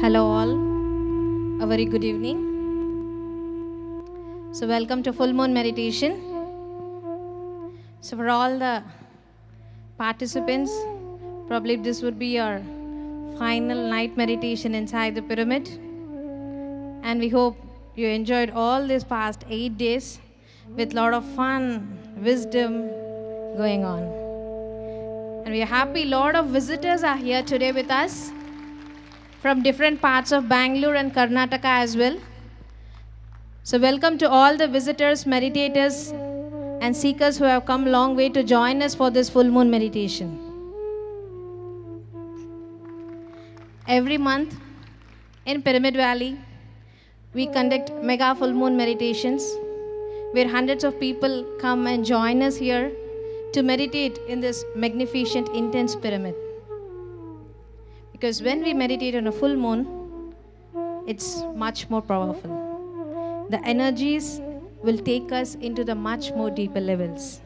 Hello all, a very good evening. So welcome to full moon meditation. So for all the participants, probably this would be your final night meditation inside the pyramid. And we hope you enjoyed all these past 8 days with a lot of fun, wisdom going on. And we are happy a lot of visitors are here today with us from different parts of Bangalore and Karnataka as well. So welcome to all the visitors, meditators and seekers who have come a long way to join us for this full moon meditation. Every month in Pyramid Valley, we conduct mega full moon meditations where hundreds of people come and join us here to meditate in this magnificent, intense pyramid. Because when we meditate on a full moon, it's much more powerful. The energies will take us into the much more deeper levels.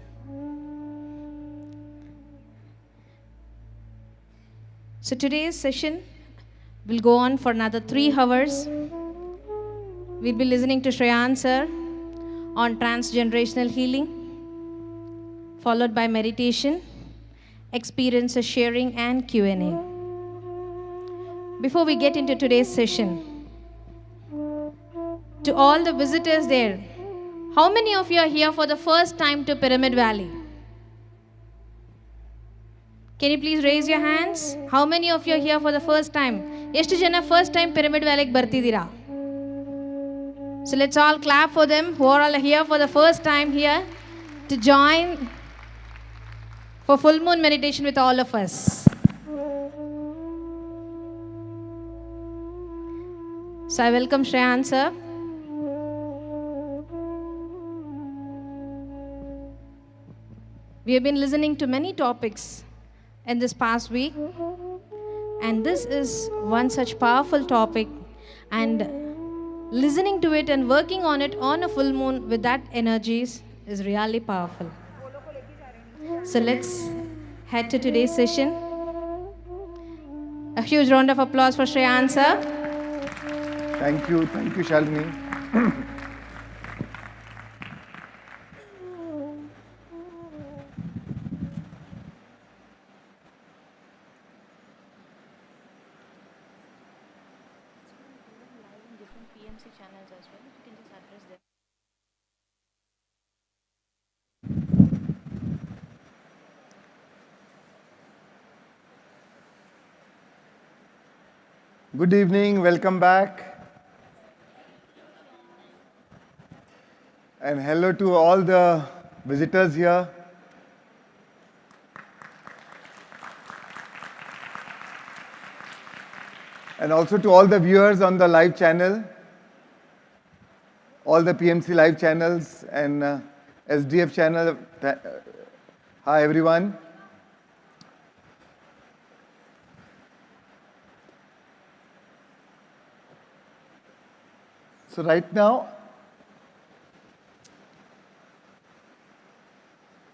So today's session will go on for another 3 hours. We'll be listening to Shreyan sir on transgenerational healing, followed by meditation, experiences sharing and Q&A. Before we get into today's session, to all the visitors there, how many of you are here for the first time to Pyramid Valley? Can you please raise your hands? How many of you are here for the first time? Eshtu jana first time Pyramid Valley ge bartidira? So let's all clap for them who are all here for the first time here to join for full moon meditation with all of us. So I welcome Shreyan sir. We have been listening to many topics in this past week, and this is one such powerful topic, and listening to it and working on it on a full moon with that energies is really powerful. So let's head to today's session. A huge round of applause for Shreyan sir. Thank you, Shalini. Good evening, welcome back. And hello to all the visitors here. and also to all the viewers on the live channel, all the PMC live channels and SDF channel. Hi, everyone. So right now,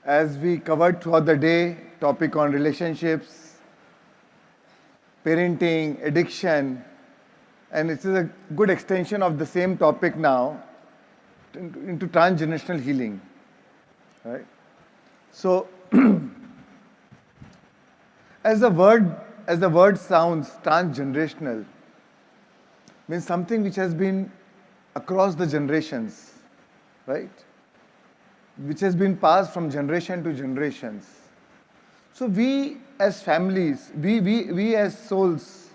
as we covered throughout the day, topic on relationships, parenting, addiction, and it is a good extension of the same topic now into transgenerational healing, right? So, as the word sounds, transgenerational means something which has been across the generations, right? Which has been passed from generation to generations. So we as families, we as souls,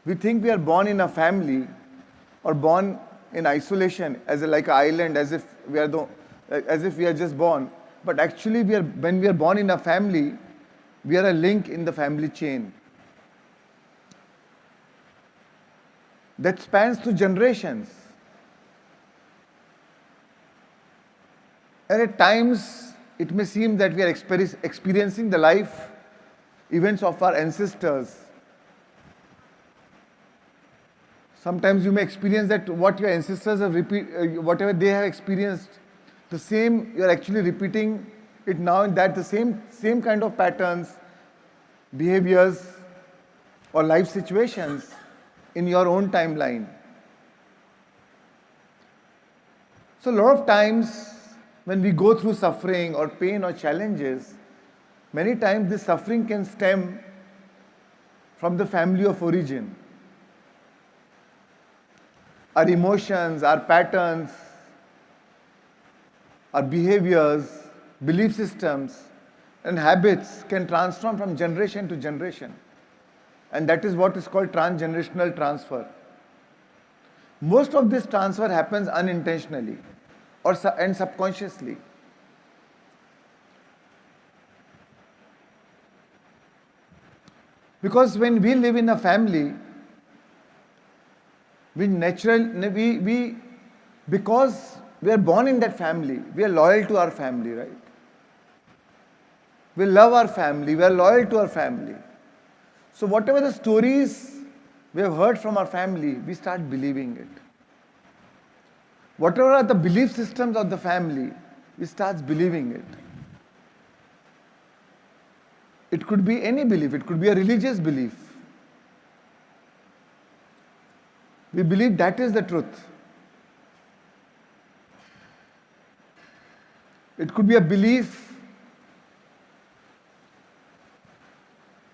we think we are born in a family or born in isolation as like an island, as if we are just born. But actually, when we are born in a family, we are a link in the family chain that spans through generations. And at times, it may seem that we are experiencing the life events of our ancestors. Sometimes you may experience that what your ancestors have whatever they have experienced, the same you are actually repeating it now, and that the same kind of patterns, behaviors, or life situations in your own timeline. So a lot of times when we go through suffering or pain or challenges, many times this suffering can stem from the family of origin. Our emotions, our patterns, our behaviors, belief systems, and habits can transform from generation to generation. And that is what is called transgenerational transfer. Most of this transfer happens unintentionally and subconsciously. Because when we live in a family, because we are born in that family, we are loyal to our family, right? We love our family, we are loyal to our family. So whatever the stories we have heard from our family, we start believing it. Whatever are the belief systems of the family, we start believing it. It could be any belief, it could be a religious belief. We believe that is the truth. It could be a belief,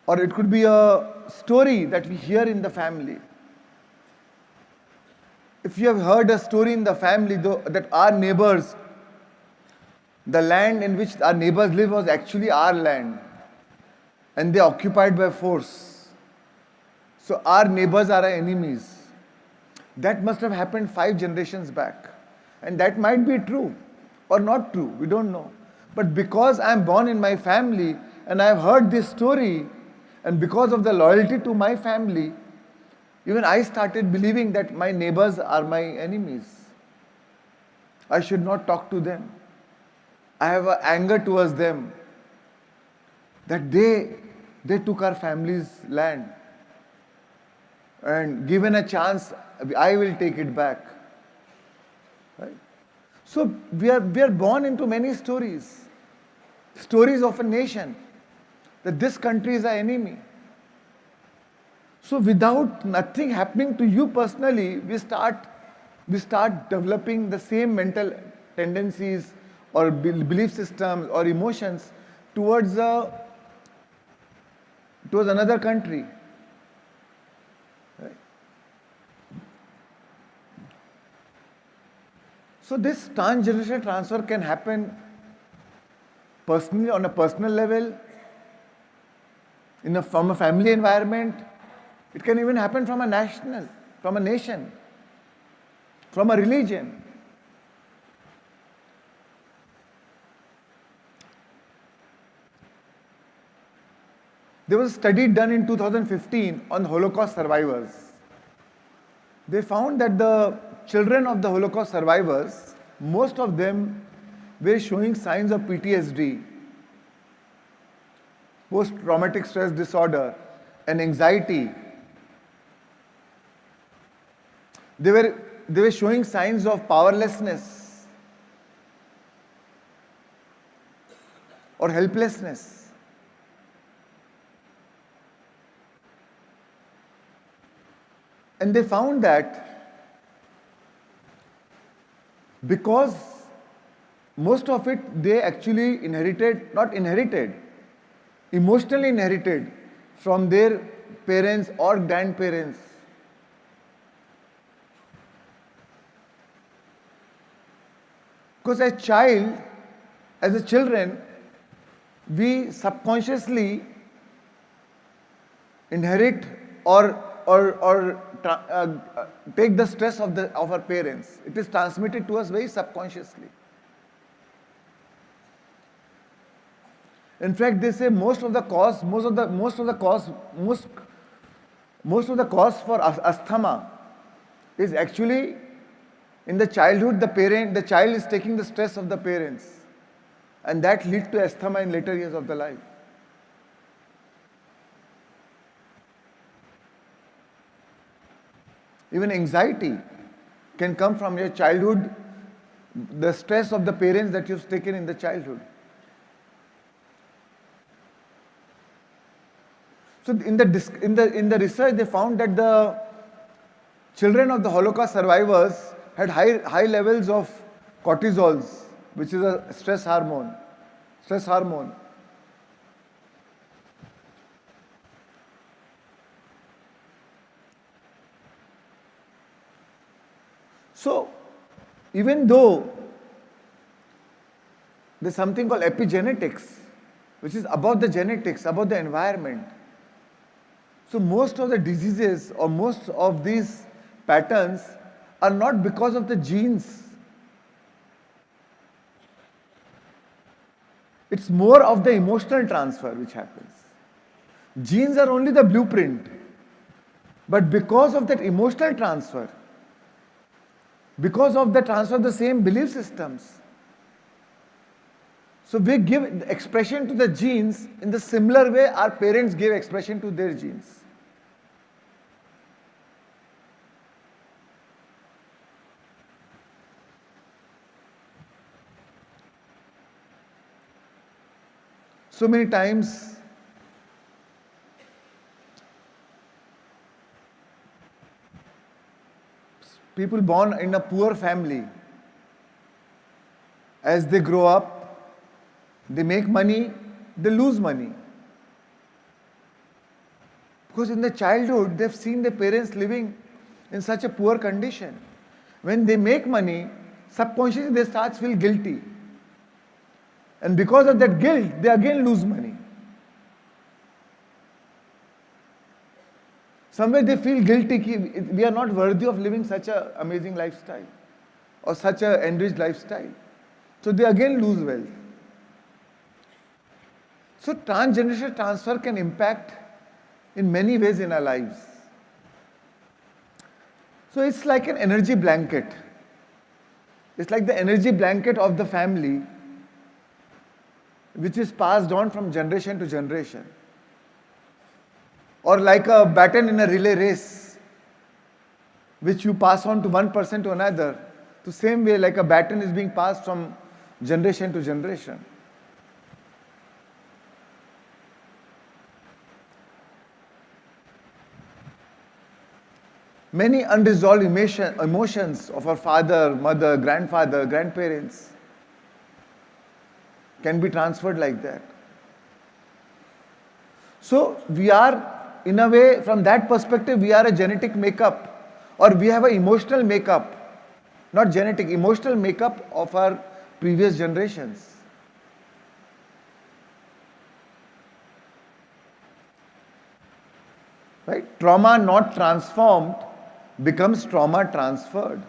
or it could be a story that we hear in the family. If you have heard a story in the family that our neighbors, the land in which our neighbors live was actually our land, and they occupied by force. So our neighbors are our enemies. That must have happened 5 generations back. And that might be true or not true, we don't know. But because I am born in my family and I have heard this story, and because of the loyalty to my family, even I started believing that my neighbors are my enemies. I should not talk to them. I have an anger towards them that they took our family's land. And given a chance, I will take it back. Right? So we are born into many stories. Stories of a nation. That this country is our enemy. So without nothing happening to you personally, we start developing the same mental tendencies or belief systems or emotions towards another country. Right? So this transgenerational transfer can happen personally, on a personal level, from a family environment. It can even happen from a nation, from a religion. There was a study done in 2015 on Holocaust survivors. They found that the children of the Holocaust survivors, most of them were showing signs of PTSD, post-traumatic stress disorder, and anxiety. They were showing signs of powerlessness or helplessness. And they found that because most of it they actually emotionally inherited from their parents or grandparents. Because as a children, we subconsciously inherit or take the stress of our parents. It is transmitted to us very subconsciously. In fact, they say most of the cause for asthma is actually in the childhood. The child is taking the stress of the parents, and that leads to asthma in later years of the life. Even anxiety can come from your childhood, the stress of the parents that you've taken in the childhood. So in the research, they found that the children of the Holocaust survivors had high levels of cortisols, which is a stress hormone. So, even though there's something called epigenetics, which is about the genetics, about the environment. So most of the diseases or most of these patterns are not because of the genes. It's more of the emotional transfer which happens. Genes are only the blueprint. But because of that emotional transfer, because of the transfer of the same belief systems, so we give expression to the genes in the similar way our parents gave expression to their genes. So many times people born in a poor family, as they grow up, they make money, they lose money. Because in the childhood, they've seen their parents living in such a poor condition. When they make money, subconsciously they start to feel guilty. And because of that guilt, they again lose money. Somewhere they feel guilty that we are not worthy of living such an amazing lifestyle or such an enriched lifestyle. So they again lose wealth. So transgenerational transfer can impact in many ways in our lives. So it's like an energy blanket. It's like the energy blanket of the family, which is passed on from generation to generation. Or like a baton in a relay race, which you pass on to one person to another. The same way, like a baton is being passed from generation to generation. Many unresolved emotions of our father, mother, grandfather, grandparents can be transferred like that. So we are, in a way, from that perspective, we are a genetic makeup, or we have an emotional makeup, not genetic, emotional makeup of our previous generations. Right? Trauma not transformed becomes trauma transferred.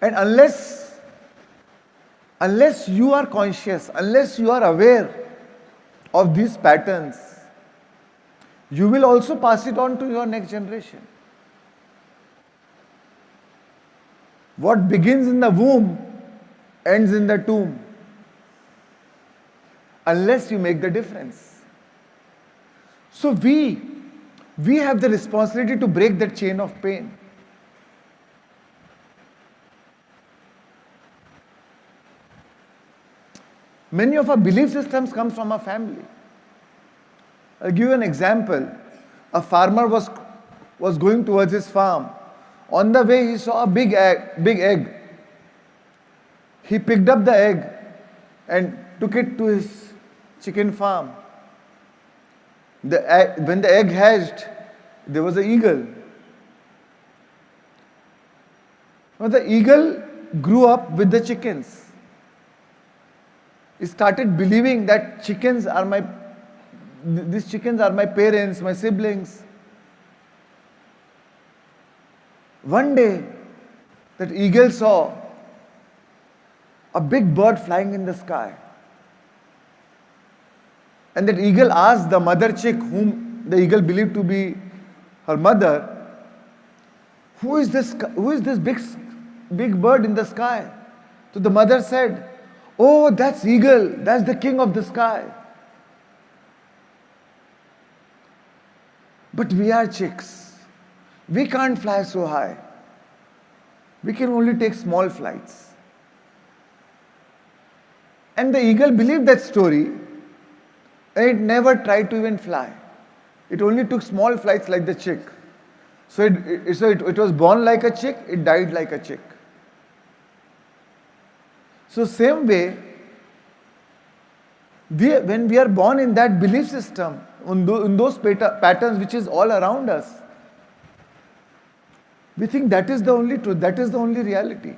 And unless Unless you are conscious, unless you are aware of these patterns, you will also pass it on to your next generation. What begins in the womb ends in the tomb, unless you make the difference. So we have the responsibility to break that chain of pain. Many of our belief systems come from our family. I'll give you an example. A farmer was going towards his farm. On the way, he saw a big egg. He picked up the egg and took it to his chicken farm. When the egg hatched, there was an eagle. Now the eagle grew up with the chickens. He started believing that these chickens are my parents, my siblings. One day, that eagle saw a big bird flying in the sky. And that eagle asked the mother chick, whom the eagle believed to be her mother, who is this big bird in the sky? So the mother said, oh, that's eagle, that's the king of the sky. But we are chicks. We can't fly so high. We can only take small flights. And the eagle believed that story, and it never tried to even fly. It only took small flights like the chick. So it was born like a chick, it died like a chick. So same way, when we are born in that belief system, in those patterns which is all around us, we think that is the only truth, that is the only reality.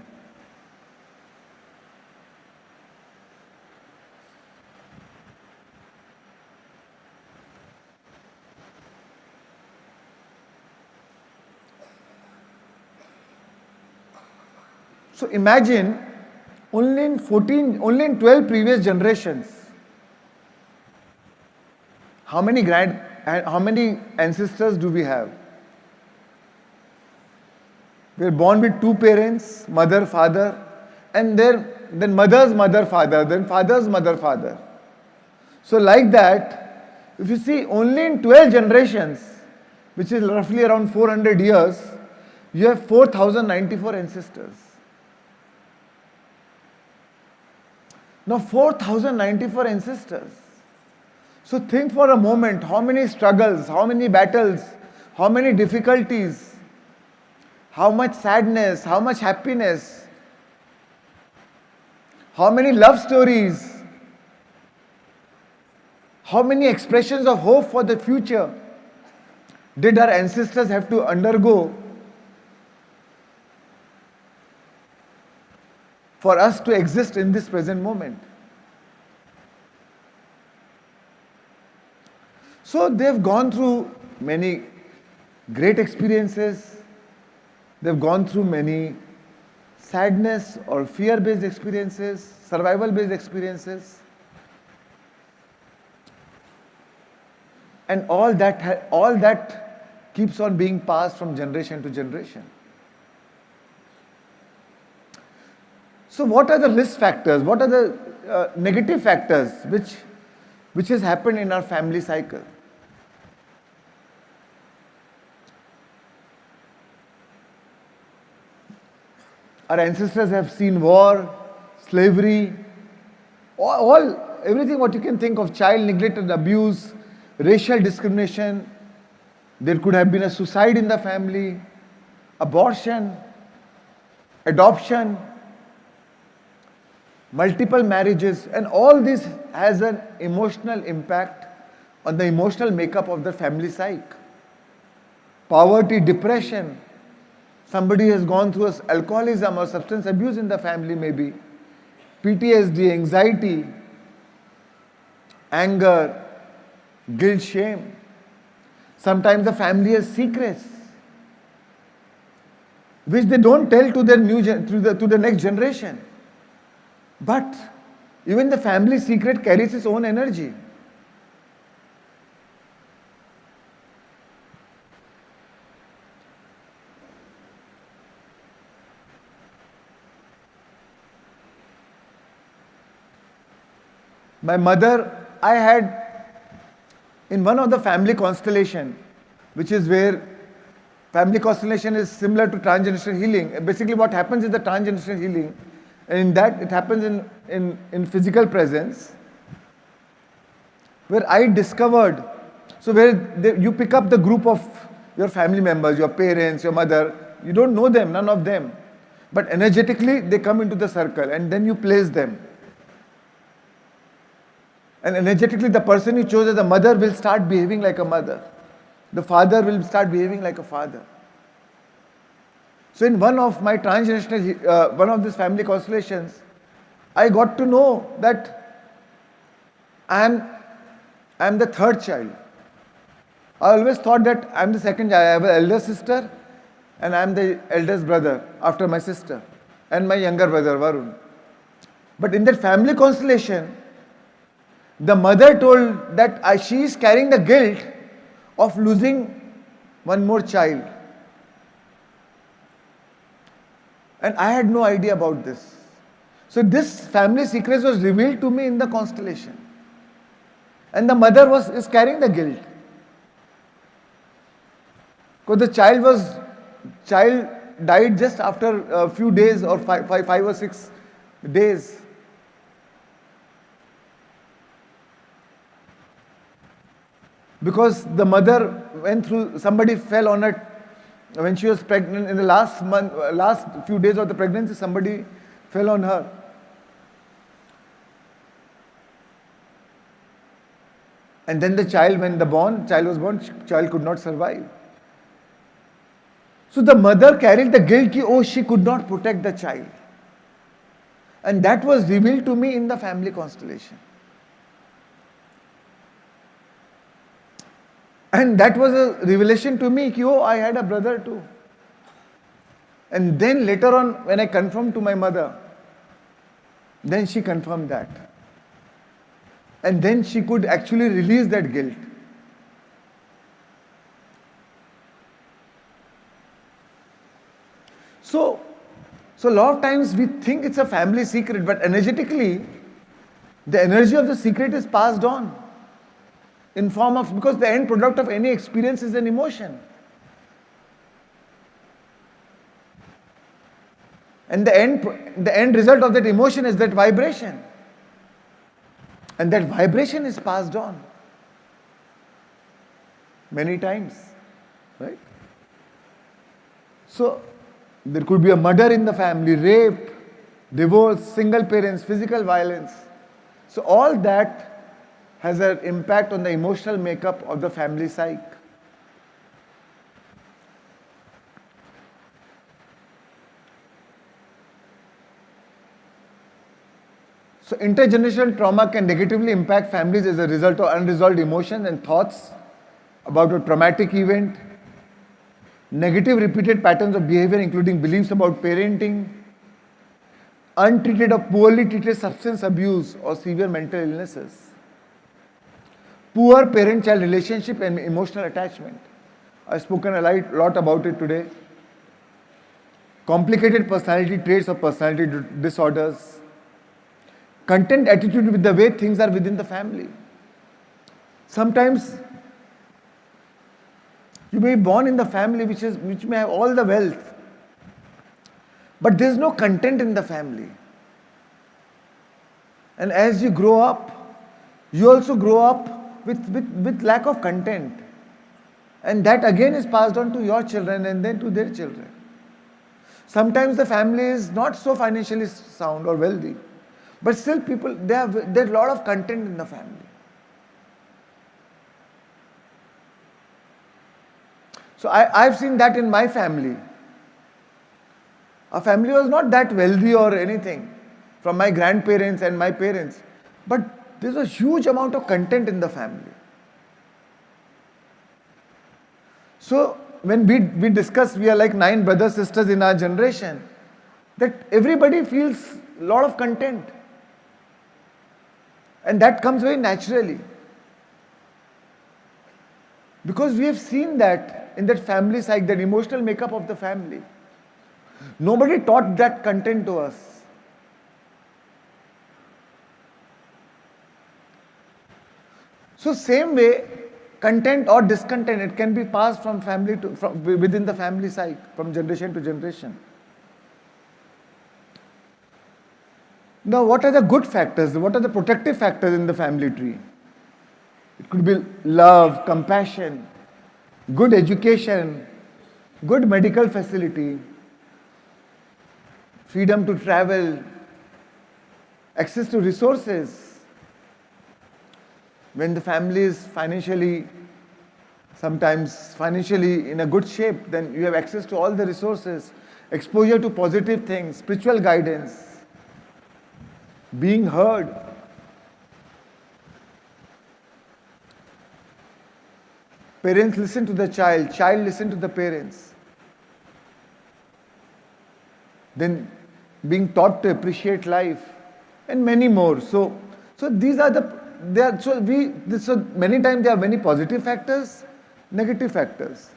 So imagine, only in 12 previous generations, how many ancestors do we have? We are born with two parents, mother, father, and then mother's mother, father, then father's mother, father. So like that, if you see, only in 12 generations, which is roughly around 400 years, you have 4,094 ancestors. Now 4,094 ancestors. So think for a moment, how many struggles, how many battles, how many difficulties, how much sadness, how much happiness, how many love stories, how many expressions of hope for the future did our ancestors have to undergo for us to exist in this present moment. So they've gone through many great experiences, they've gone through many sadness or fear-based experiences, survival-based experiences, and all that keeps on being passed from generation to generation. So what are the risk factors? What are the negative factors which has happened in our family cycle? Our ancestors have seen war, slavery, everything what you can think of, child neglect and abuse, racial discrimination. There could have been a suicide in the family, abortion, adoption, multiple marriages, and all this has an emotional impact on the emotional makeup of the family psyche. Poverty, depression, somebody has gone through alcoholism or substance abuse in the family maybe, PTSD, anxiety, anger, guilt, shame. Sometimes the family has secrets which they don't tell to their to the next generation. But even the family secret carries its own energy. My mother, I had in one of the family constellation, which is where family constellation is similar to transgenerational healing. Basically what happens is the transgenerational healing, and in that it happens in physical presence, where I discovered, so where you pick up the group of your family members, your parents, your mother, you don't know them, none of them, but energetically they come into the circle and then you place them. And energetically, the person you chose as a mother will start behaving like a mother. The father will start behaving like a father. So in one of my transgenerational, one of these family constellations, I got to know that I am the third child. I always thought that I am the second child. I have an elder sister and I am the eldest brother after my sister and my younger brother Varun. But in that family constellation, the mother told that she is carrying the guilt of losing one more child. And I had no idea about this. So this family secret was revealed to me in the constellation. And the mother is carrying the guilt. Because the child died just after a few days or five or 6 days. Because the mother went through, somebody fell on her when she was pregnant. In the last few days of the pregnancy, somebody fell on her. And then the child, when the child was born, child could not survive. So the mother carried the guilt that she could not protect the child. And that was revealed to me in the family constellation. And that was a revelation to me that, I had a brother too. And then later on, when I confirmed to my mother, then she confirmed that. And then she could actually release that guilt. So a lot of times we think it's a family secret, but energetically, the energy of the secret is passed on. In form of, because the end product of any experience is an emotion. And the end result of that emotion is that vibration. And that vibration is passed on many times, right? So there could be a murder in the family, rape, divorce, single parents, physical violence. So all that has an impact on the emotional makeup of the family psyche. So intergenerational trauma can negatively impact families as a result of unresolved emotions and thoughts about a traumatic event, negative repeated patterns of behavior including beliefs about parenting, untreated or poorly treated substance abuse or severe mental illnesses, poor parent-child relationship and emotional attachment. I've spoken a lot about it today. Complicated personality traits or personality disorders, content attitude with the way things are within the family. Sometimes you may be born in the family which may have all the wealth, but there is no content in the family. And as you grow up, you also grow up with lack of content. And that again is passed on to your children and then to their children. Sometimes the family is not so financially sound or wealthy, but still there's a lot of content in the family. So I've seen that in my family. Our family was not that wealthy or anything from my grandparents and my parents, but there's a huge amount of content in the family. So when we discuss, we are like 9 brothers, sisters in our generation, that everybody feels a lot of content. And that comes very naturally. Because we have seen that in that family cycle, that emotional makeup of the family. Nobody taught that content to us. So same way, content or discontent, it can be passed from family to from within the family cycle, from generation to generation. Now, what are the good factors? What are the protective factors in the family tree? It could be love, compassion, good education, good medical facility, freedom to travel, access to resources. When the family is sometimes financially in a good shape, then you have access to all the resources, exposure to positive things, spiritual guidance, being heard. Parents listen to the child listen to the parents. Then being taught to appreciate life and many more. So these are so many times there are many positive factors, negative factors.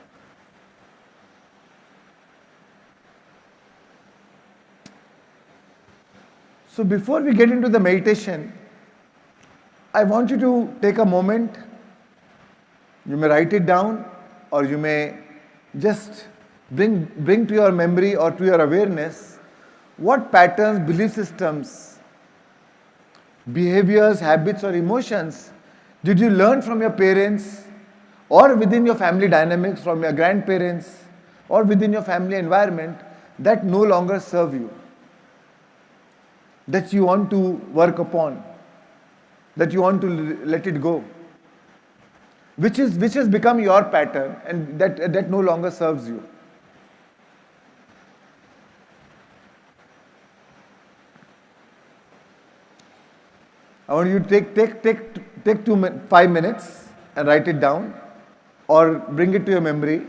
So before we get into the meditation, I want you to take a moment. You may write it down, or you may just bring to your memory or to your awareness what patterns, belief systems, behaviors, habits, or emotions did you learn from your parents or within your family dynamics, from your grandparents or within your family environment that no longer serve you, that you want to work upon, that you want to let it go, which has become your pattern and that no longer serves you. I want you to take 5 minutes and write it down or bring it to your memory.